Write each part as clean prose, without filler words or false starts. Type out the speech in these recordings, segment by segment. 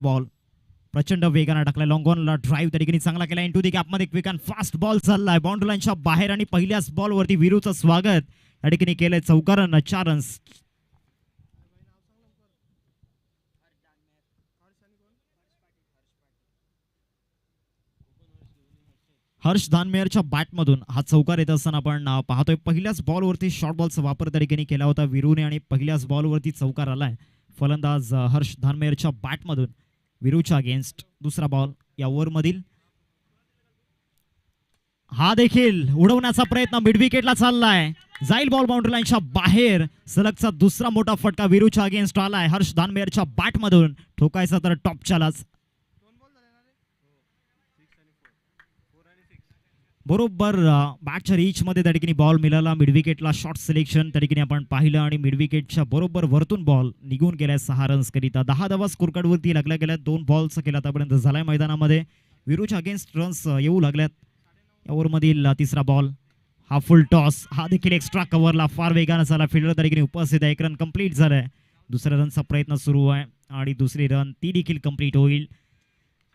Ball प्रचंड वेगाने टाकलाय लॉंगॉनला ड्राईव्ह त्या ठिकाणी चांगला केला इंटू दी गॅपमध्ये क्विक अँड फास्ट बॉल चाललाय बाउंड्री लाईनच्या बाहेर आणि पहिल्याच बॉलवरती विरूचं स्वागत त्या ठिकाणी केलंय चौकारानं 4 रन्स. हर्ष दानमेरच्या बॅटमधून हा चौकार येत असताना आपण पाहतोय पहिल्याच बॉलवरती शॉर्ट बॉलचा वापर त्या ठिकाणी केला होता विरूने आणि पहिल्याच बॉलवरती चौकार आलाय फलंदाज हर्ष दानमेरच्या बॅटमधून विरूच्या अगेन्स्ट. दुसरा बॉल या ओव्हरमधील हा देखील उडवण्याचा प्रयत्न मिड विकेटला चाललाय जाईल बॉल बाउंड्री लाईनच्या बाहेर. सलगचा दुसरा मोठा फटका विरूच्या अगेन्स्ट आलाय हर्ष दानमेरच्या बॅटमधून ठोकायचा तर टॉपच्यालाच. बरोबर बॅटच्या रीच मध्ये त्या ठिकाणी बॉल मिळाला मिड विकेटला शॉर्ट सिलेक्शन त्या ठिकाणी आपण पाहिलं आणि मिड विकेटच्या बरोबर वरतून बॉल निघून गेलाय 6 रन्स करिता. 10 धावा स्कोर कार्डवरती लागल्या गेल्या 2 बॉल्स केला आतापर्यंत झालाय मैदानामध्ये विरूच्या अगेन्स्ट रन्स येऊ लागल्यात. या ओव्हरमधील तिसरा बॉल हा फुल टॉस हा देखील एक्स्ट्रा कव्हरला फार वेगानं झाला फिल्डर त्या ठिकाणी उपस्थित आहे. 1 रन कंप्लीट झालाय. दुसऱ्या रनचा प्रयत्न सुरू आहे आणि दुसरी रन ती देखील कंप्लीट होईल.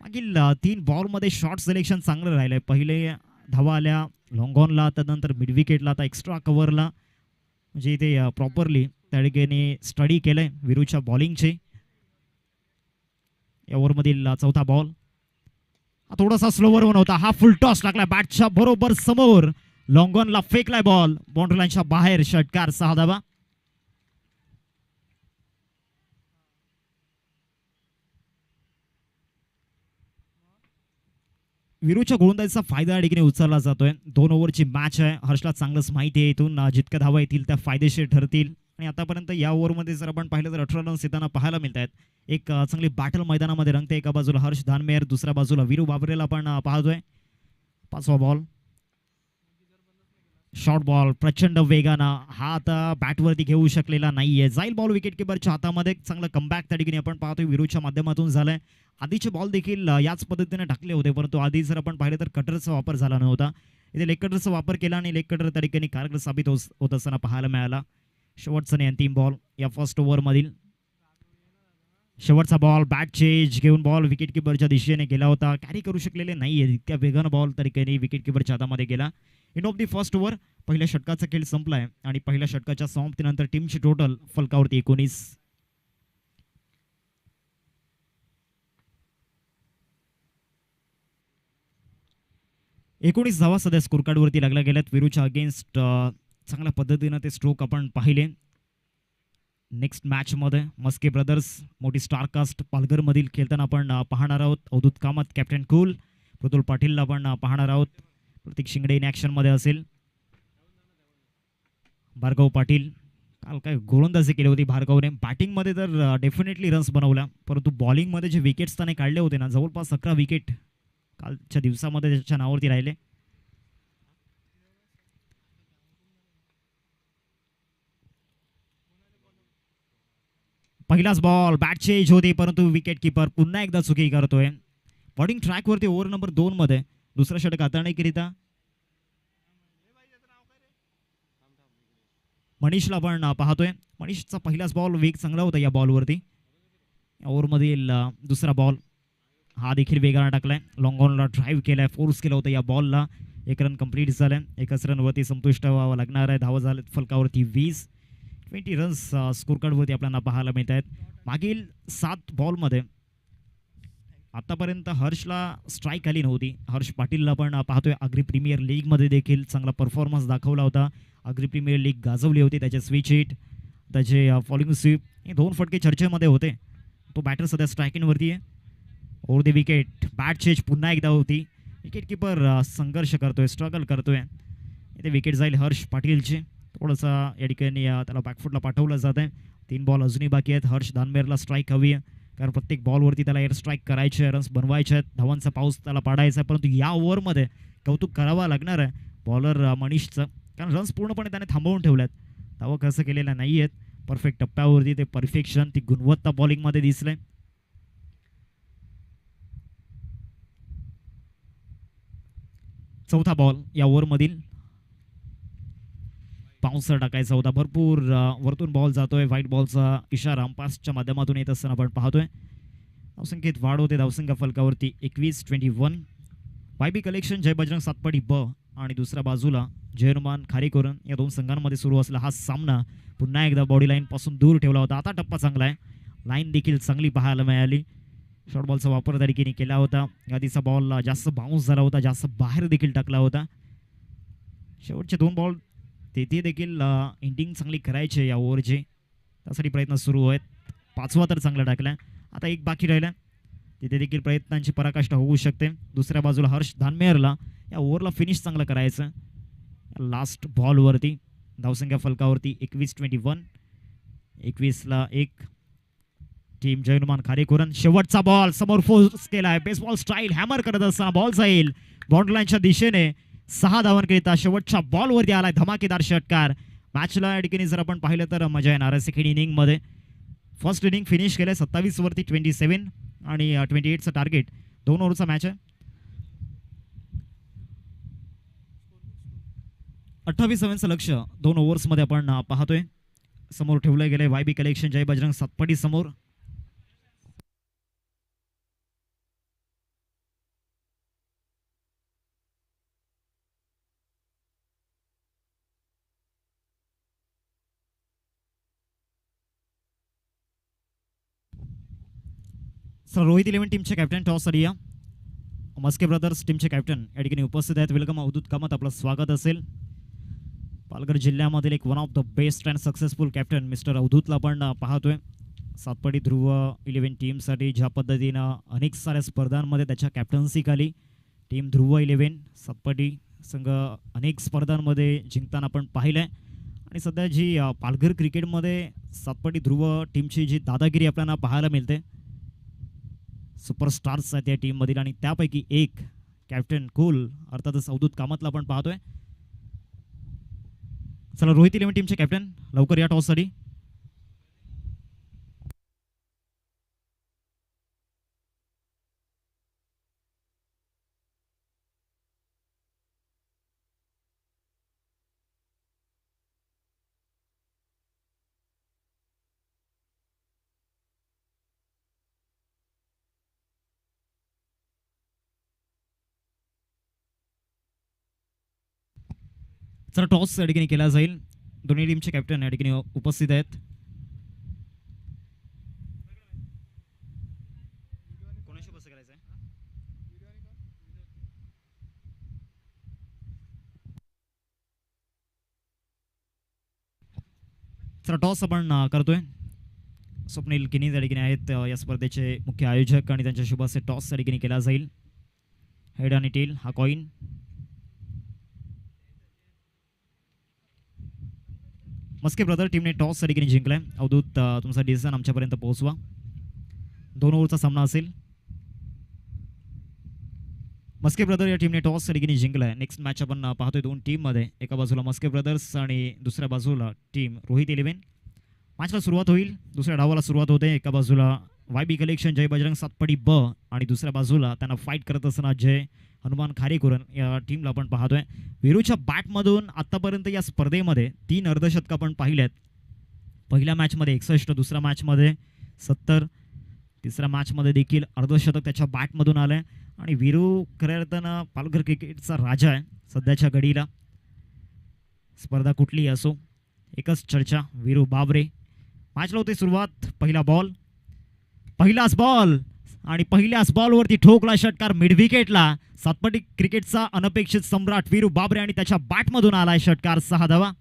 मागील 3 बॉलमध्ये शॉर्ट सिलेक्शन चांगलं राहिलंय. पहिले धावा आल्या लॉंगॉनला त्यानंतर मिड विकेटला आता एक्स्ट्रा कव्हरला म्हणजे इथे प्रॉपरली त्या ठिकाणी स्टडी केलंय विरूच्या बॉलिंगचे. या ओव्हरमधील चौथा बॉल थोडासा स्लोवर वन होता हा फुल टॉस लागला बॅटच्या बरोबर समोर लॉंगॉनला फेकलाय बॉल बाउंड्री लाईनच्या बाहेर षटकार 6 धावा. विरूच्या गोलंदाजीचा फायदा या ठिकाणी उचलला जातोय. 2 ओव्हरची मॅच आहे. हर्षला चांगलंच माहिती आहे इथून जितक्या धावा येतील त्या फायदेशीर ठरतील आणि आतापर्यंत या ओव्हरमध्ये जर आपण पाहिलं तर 18 रन्स येताना पाहायला मिळत आहेत. एक चांगली बॅटल मैदानामध्ये रंगते. एका बाजूला हर्ष दानमेर दुसऱ्या बाजूला वीरू बाबरेला आपण पाहतोय. 5वा बॉल शॉर्ट बॉल प्रचंड वेगानं हा आता बॅटवरती घेऊ शकलेला नाहीये. जाईल बॉल विकेट किपरच्या हातामध्ये. चांगलं कमबॅक त्या ठिकाणी आपण पाहतोय विरूच्या माध्यमातून झालंय. आधीचे बॉल देखील याच पद्धतीने टाकले होते परंतु आधी जर आपण पाहिलं तर कटरचा वापर झाला नव्हता. इथे लेग कटरचा वापर केला आणि लेग कटर त्या ठिकाणी कारगर साबित होत असताना पाहायला मिळाला. शेवटचा आणि अंतिम बॉल या फर्स्ट ओव्हरमधील शेवटचा बॉल बॅट चेंज घेऊन बॉल विकेट किपरच्या दिशेने गेला होता. कॅरी करू शकलेले नाहीये इतक्या वेगानं बॉल त्या ठिकाणी विकेट किपरच्या हातामध्ये गेला. End of the first over पहिल्या षटकाचा खेळ संपलाय आणि पहिल्या षटकाच्या समाप्तीनंतर टीमची टोटल फलकावरती 19. धावा सध्या स्कोर कार्डवरती लागल्या गेल्यात विरूच्या अगेन्स्ट. चांगल्या पद्धतीनं ते स्ट्रोक आपण पाहिले. नेक्स्ट मॅच मध्ये मस्के ब्रदर्स मोठी स्टारकास्ट पालघरमधील खेळताना आपण पाहणार आहोत. अवधूत कामत कॅप्टन कूल प्रतुल पाटीलला आपण पाहणार आहोत. प्रतीक शिंगडे इन ॲक्शन मध्ये असेल. भार्गव पाटील काल काय गोलंदाजी केली होती भार्गवने. बॅटिंगमध्ये तर डेफिनेटली रन्स बनवल्या परंतु बॉलिंगमध्ये जे विकेट्स त्याने काढले होते ना जवळपास 11 विकेट कालच्या दिवसामध्ये त्याच्या नावावरती राहिले. पहिलाच बॉल बॅट चेंज होते परंतु विकेट किपर पुन्हा एकदा चुकी करतोय. बॉलिंग ट्रॅकवरती ओव्हर नंबर 2 मध्ये दुसरा षटक हाताळणीकरिता मनीषला आपण पाहतोय. मनीषचा पहिलाच बॉल वेग चांगला होता या बॉलवरती. ओव्हरमधील दुसरा बॉल हा देखील वेगाने टाकलाय. लॉंगॉनला ड्राईव्ह केलाय फोर्स केला होता या बॉलला. 1 रन कंप्लीट झालाय. 1 रनवरती संतुष्ट व्हावं लागणार आहे. धावा झालेत फलकावरती 20. 20 रन्स स्कोर कार्डवरती आपल्याला पाहायला मिळत आहेत. मागील 7 बॉलमध्ये आतापर्यंत हर्षला स्ट्राईक आली नव्हती. हर्ष पाटीलला आपण पाहतोय अग्री प्रीमियर लीगमध्ये देखील चांगला परफॉर्मन्स दाखवला होता. अग्री प्रीमियर लीग गाजवली होती. त्याचे स्विच हिट त्याचे फॉलोइंग स्वीप हे 2 फटके चर्चेमध्ये होते. तो बॅटर सध्या स्ट्रायकिंगवरती आहे. Over the wicket bat change पुन्हा एकदा होती. विकेट किपर संघर्ष करतोय स्ट्रगल करतोय. इथे विकेट जाईल हर्ष पाटीलचे. थोडंसा या ठिकाणी त्याला बॅकफुटला पाठवलं जात आहे. 3 बॉल अजूनही बाकी आहेत. हर्ष दानमेरला स्ट्राईक हवी आहे कारण प्रत्येक बॉलवरती त्याला एअर स्ट्राईक करायचे रन्स बनवायचे आहेत. धावांचा पाऊस त्याला पाडायचा आहे परंतु या ओव्हरमध्ये कौतुक करावं लागणार आहे बॉलर मनीषचं कारण रन्स पूर्णपणे त्याने थांबवून ठेवल्यात. धावा कसं केलेल्या नाही आहेत. परफेक्ट टप्प्यावरती ते परफेक्शन ती गुणवत्ता बॉलिंगमध्ये दिसलंय. चौथा बॉल या ओव्हरमधील बाउन्सर टाकायचा होता. भरपूर वरतून बॉल जातोय. व्हाईट बॉलचा इशारा अंपायर्सच्या माध्यमातून येत असताना आपण पाहतोय. धावसंख्येत वाढ होते. धावसंख्या फलकावरती 21-21. YB कलेक्शन जय बजरंग सातपाडी ब आणि दुसऱ्या बाजूला जय हनुमान खारेकुरण या दोन संघांमध्ये सुरू असलेला हा सामना पुन्हा एकदा बॉडी लाईन पासून दूर ठेवला होता. आता टप्पा चांगला आहे. लाईन देखील चांगली पाहायला मिळाली. शॉर्ट बॉलचा वापर त्या ठिकाणी केला होता. आधीचा बॉल जास्त बाउन्स झाला होता, जास्त बाहेर देखील टाकला होता. शेवटचे 2 बॉल तेथे देखील एंडिंग चांगली करायची या ओव्हरचे, त्यासाठी प्रयत्न सुरू आहेत. 5वा तर चांगला टाकला. आता एक बाकी राहिला, तिथे देखील प्रयत्नांची पराकाष्ठा होऊ शकते. दुसऱ्या बाजूला हर्ष धानमेरला या ओव्हरला फिनिश चांगलं करायचं. लास्ट बॉलवरती धावसंख्या फलकावरती 21-21. 21ला 1. टीम जय हनुमान खारेकुरण. शेवटचा बॉल समोर फोर्स केलाय. बेसबॉल स्टाईल हॅमर करत असताना बॉल जाईल बाउंड्री लाईनच्या दिशेने. 6 धावांकरिता शेवटच्या बॉलवरती आलाय धमाकेदार षटकार. मॅचला या ठिकाणी जर आपण पाहिलं तर मजा येणार. सेकंड इनिंगमध्ये फर्स्ट इनिंग फिनिश केलंय 27 वरती 27 आणि 28चं टार्गेट. 2 ओव्हरचा मॅच आहे. 28 रन्सचं लक्ष 2 ओव्हर्समध्ये आपण पाहतोय. समोर ठेवलं गेलंय YB कलेक्शन जय बजरंग सातपाडी समोर. सर रोहित 11 टीमचे कॅप्टन टॉससाठी या. मस्के ब्रदर्स टीमचे कॅप्टन या ठिकाणी उपस्थित आहेत. वेलकम अवधूत कामत, आपलं स्वागत असेल. पालघर जिल्ह्यामधील एक one of the best and successful captain mister अवधूतला आपण पाहतोय. सातपाडी ध्रुव 11 टीमसाठी ज्या पद्धतीनं अनेक साऱ्या स्पर्धांमध्ये त्याच्या कॅप्टन्सीखाली टीम ध्रुव 11 सातपाडी संघ अनेक स्पर्धांमध्ये जिंकताना आपण पाहिलं आहे. आणि सध्या जी पालघर क्रिकेटमध्ये सातपाडी ध्रुव टीमची जी दादागिरी आपल्याला पाहायला मिळते, सुपरस्टार्स आहेत या टीममधील, आणि त्यापैकी एक कॅप्टन कुल अर्थातच अवधूत कामतला आपण पाहतोय. चला रोहित 11 टीमचे कॅप्टन लवकर या टॉससाठी. चला टॉस या ठिकाणी केला जाईल. दोन्ही टीमचे कॅप्टन या ठिकाणी उपस्थित आहेत. चला टॉस आपण करतोय. स्वप्नील किनी या ठिकाणी आहेत या स्पर्धेचे मुख्य आयोजक, आणि त्यांच्या शुभ असे टॉस या ठिकाणी केला जाईल. हेड आणि टेल हा कॉइन. मस्के ब्रदर टीमने टॉस या ठिकाणी जिंकलाय. अवधूत तुमचा डिसिजन आमच्यापर्यंत पोहोचवा. 2 ओव्हरचा सामना असेल. मस्के ब्रदर या टीमने टॉस या ठिकाणी जिंकलाय. नेक्स्ट मॅच आपण पाहतोय 2 टीममध्ये. एका बाजूला मस्के ब्रदर्स आणि दुसऱ्या बाजूला टीम रोहित 11. मॅचला सुरुवात होईल. दुसऱ्या डावाला सुरुवात होते. एका बाजूला YB कलेक्शन जय बजरंग सातपाडी ब आणि दुसऱ्या बाजूला त्यांना फाईट करत असताना जय हनुमान खारेकुरण या टीमला आपण पाहतोय. वीरूच्या बॅटमधून आतापर्यंत या स्पर्धेमध्ये 3 अर्धशतक आपण पाहिल्यात. पहिल्या मॅचमध्ये 61, दुसऱ्या मॅचमध्ये 70, तिसऱ्या मॅचमध्ये देखील अर्धशतक त्याच्या बॅटमधून आलंय. आणि वीरू खऱ्या अर्थानं पालघर क्रिकेटचा राजा आहे सध्याच्या घडीला. स्पर्धा कुठलीही असो, एकच चर्चा, वीरू बाबरे. मॅचला होते सुरुवात. पहिला बॉल, पहिलाच बॉल आणि पहिल्याच बॉलवरती ठोकला षटकार मिड विकेटला. सातपाडी क्रिकेटचा अनपेक्षित सम्राट वीरू बाबरे आणि त्याच्या बॅटमधून आलाय षटकार. 6 धावा.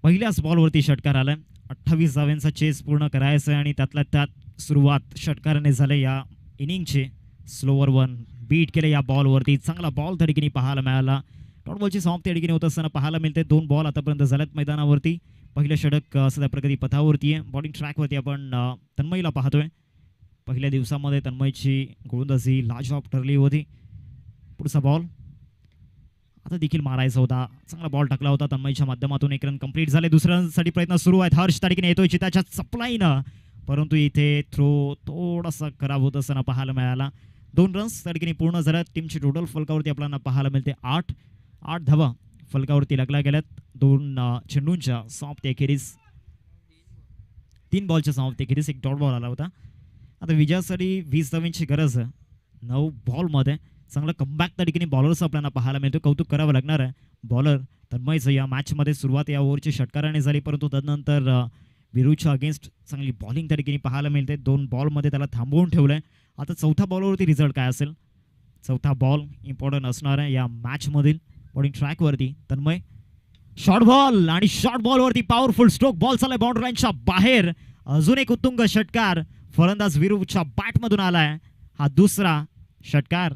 पहिल्याच बॉलवरती षटकार आलाय. 28 धाव्यांचा चेस पूर्ण करायचा आणि त्यातल्या त्यात सुरुवात षटकाराने झाले या इनिंगचे. स्लोवर 1 बीट केले या बॉलवरती. चांगला बॉल त्या ठिकाणी पाहायला मिळाला. डॉट बॉलची समाप्ती या ठिकाणी होत असताना पाहायला मिळते. 2 बॉल आतापर्यंत झाल्यात मैदानावरती. पहिलं षटक सध्या प्रगती पथावरती आहे. बॉलिंग ट्रॅकवरती आपण तन्मयीला पाहतोय. पहिल्या दिवसामध्ये तन्मयची गोलंदाजी लाजवाब ठरली होती. पुढचा बॉल आता देखील मारायचा होता. चांगला बॉल टाकला होता तन्मयच्या माध्यमातून. 1 रन कंप्लीट झाले. दुसऱ्या रनसाठी प्रयत्न सुरू आहेत. हर्ष त्या ठिकाणी येतोय चिताच्या चपलाईनं, परंतु इथे थ्रो थोडासा खराब होत असताना पाहायला मिळाला. 2 रन्स त्या ठिकाणी पूर्ण झाल्यात. टीमची टोटल फलकावरती आपल्याला पाहायला मिळते 8 धावा. फलकावरती लागला गेल्यात 2 चेंडूंच्या समाप्ती अखेरीस 3 बॉलच्या समाप्ती अखेरीस एक डॉट बॉल आला होता. आता विजयासाठी 20 धावांची गरज आहे 9 बॉलमध्ये. चांगलं कमबॅक त्या ठिकाणी बॉलर्स आपल्याला पाहायला मिळतो. कौतुक करावं लागणार आहे बॉलर तन्मयचं. या मॅचमध्ये सुरुवात या ओव्हरची षटकाराने झाली, परंतु तदनंतर विरूच्या अगेन्स्ट चांगली बॉलिंग त्या ठिकाणी पाहायला मिळते. 2 बॉलमध्ये त्याला थांबवून ठेवलं आहे. आता चौथ्या बॉलवरती रिझल्ट काय असेल? चौथा बॉल इम्पॉर्टंट असणार आहे या मॅचमधील. बॉलिंग ट्रॅकवरती तन्मय, शॉर्ट बॉल आणि शॉर्ट बॉलवरती पॉवरफुल स्ट्रोक. बॉल चाललाय बाउंड्री लाईनच्या बाहेर. अजून एक उत्तुंग षटकार फलंदाज विरूच्या बॅटमधून आलाय. हा दुसरा षटकार.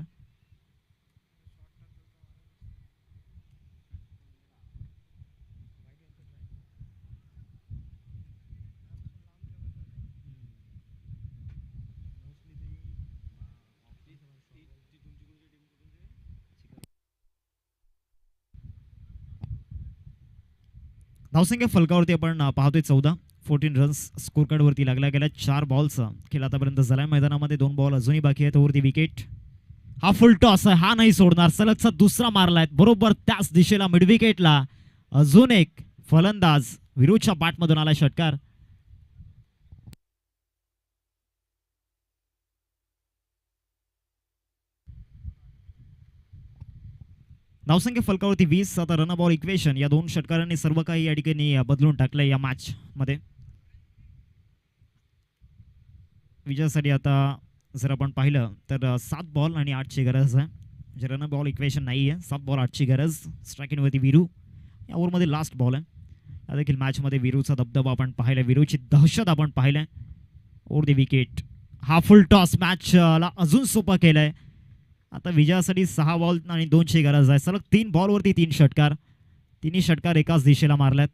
धावसंख्या फलकावरती आपण पाहतोय 14 रन्स स्कोर कार्डवरती लागला गेला. 4 बॉल्स खेळ आतापर्यंत झालाय मैदानामध्ये. 2 बॉल अजूनही बाकी आहेत. वरती विकेट. हा फुल टॉस आहे, हा नाही सोडणार. सलगचा दुसरा मारलाय बरोबर त्याच दिशेला मिड विकेटला. अजून एक फलंदाज विरूच्या बॅटमधून आला षटकार. धावसंख्या फलकावरती 20. आता रन बॉल इक्वेशन या 2 षटकारांनी सर्व काही या ठिकाणी बदलून टाकलंय या मॅच मध्ये. विजयासाठी आता जर आपण पाहिलं तर 7 बॉल आणि 8ची गरज आहे. म्हणजे रन बॉल इक्वेशन नाही आहे. 7 बॉल 8ची गरज. स्ट्रायकिंगवरती विरू. या ओव्हरमध्ये लास्ट बॉल आहे. या देखील मॅचमध्ये विरूचा दबदबा आपण पाहिला, विरूची दहशत आपण पाहिलंय. Over the wicket. हा फुल टॉस मॅचला अजून सोपा केलाय. आता विजयासाठी 6 बॉल आणि 2ची गरज आहे. सलग 3 बॉलवरती 3 षटकार. तिन्ही षटकार एकाच दिशेला मारल्यात.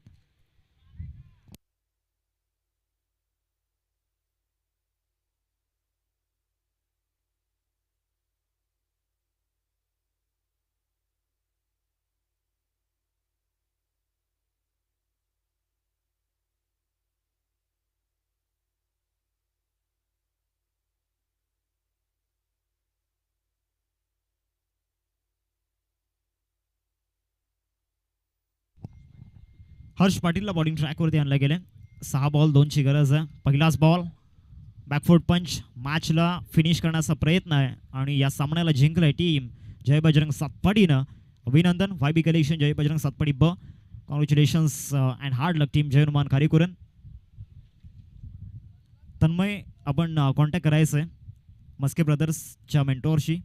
हर्ष पाटीलला बॉलिंग ट्रॅकवरती आणलं गेले. 6 बॉल 2ची गरज आहे. पहिलाच बॉल बॅकफूट पंच. मॅचला फिनिश करण्याचा प्रयत्न आहे आणि या सामन्याला जिंकलाय टीम जय बजरंग सातपाडीनं. अभिनंदन वायबी कलेक्शन जय बजरंग सातपाडी ब. Congratulations and hard luck team Jai Hanuman Kharikuran. Tanmay आपण कॉन्टॅक्ट करायचं आहे मस्के ब्रदर्सच्या मेंटॉरशी.